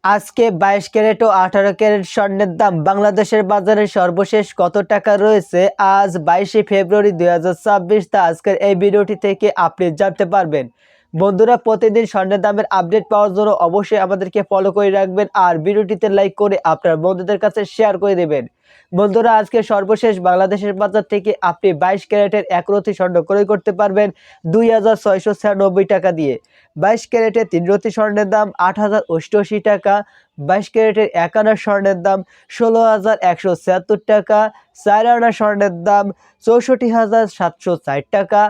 আজকে 22 ক্যারেট ও 18 ক্যারেট স্বর্ণের দাম বাংলাদেশের বাজারে সর্বশেষ কত টাকা রয়েছে আজ 22শে ফেব্রুয়ারি 2026 তা আজকের এই ভিডিওটি থেকে আপনি জানতে পারবেন। বন্ধুরা, প্রতিদিন স্বর্ণের দামের আপডেট পাওয়ার জন্য অবশ্যই আমাদেরকে ফলো করে রাখবেন আর ভিডিওটিতে লাইক করে আপনার বন্ধুদের কাছে শেয়ার করে দেবেন। বন্ধুরা, আজকে সর্বশেষ বাংলাদেশের বাজার থেকে আপনি 22 ক্যারেটের 1 রতি স্বর্ণ ক্রয় করতে পারবেন 2696 টাকা দিয়ে। 22 ক্যারেটের 3 রতি স্বর্ণের দাম 8088 টাকা, 22 ক্যারেটের 1 আনা স্বর্ণের দাম 16176 টাকা, 4 আনা স্বর্ণের দাম 64760 টাকা,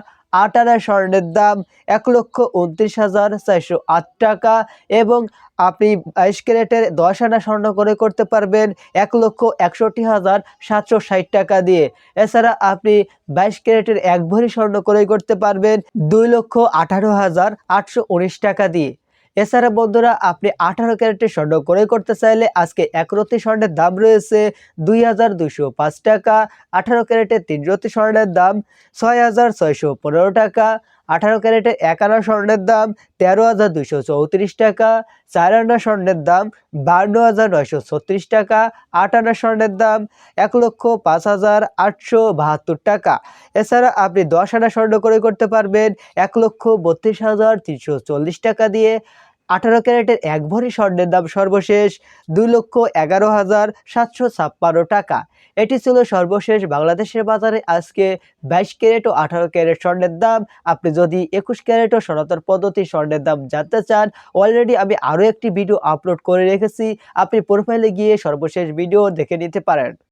8 আনা স্বর্ণের দাম 1,29,408 টাকা এবং আপনি 22 ক্যারেটের 10 আনা স্বর্ণ ক্রয় করতে পারবেন 1,61,760 টাকা দিয়ে। এছাড়া আপনি 22 ক্যারেটের 1 ভরি স্বর্ণ ক্রয় করতে পারবেন 2,18,819 টাকা দিয়ে। এছাড়া বন্ধুরা, আপনি 18 ক্যারেটের স্বর্ণ ক্রয় করতে চাইলে আজকে 1 রতি স্বর্ণের দাম রয়েছে 2,205 টাকা, 18 ক্যারেটের 3 রতি স্বর্ণের দাম 6,615 টাকা, 18 ক্যারেটের 1 আনা স্বর্ণের দাম 13,234 টাকা, 4 আনা স্বর্ণের দাম 52,936 টাকা, 8 আনা স্বর্ণের দাম 1,05,872 টাকা। এছাড়া আপনি 10 আনা স্বর্ণ ক্রয় করতে পারবেন 1,32,340 টাকা দিয়ে। 18 ক্যারেটের 1 ভরি স্বর্ণের দাম সর্বশেষ 2,11,756 টাকা। এটি ছিল সর্বশেষ বাংলাদেশের বাজারে আজকে 22 ক্যারেট ও 18 ক্যারেট স্বর্ণের দাম। আপনি যদি 21 ক্যারেট ও সনাতন পদ্ধতি স্বর্ণের দাম জানতে চান, অলরেডি আমি আরও একটি ভিডিও আপলোড করে রেখেছি, আপনি প্রোফাইলে গিয়ে সর্বশেষ ভিডিও দেখে নিতে পারেন।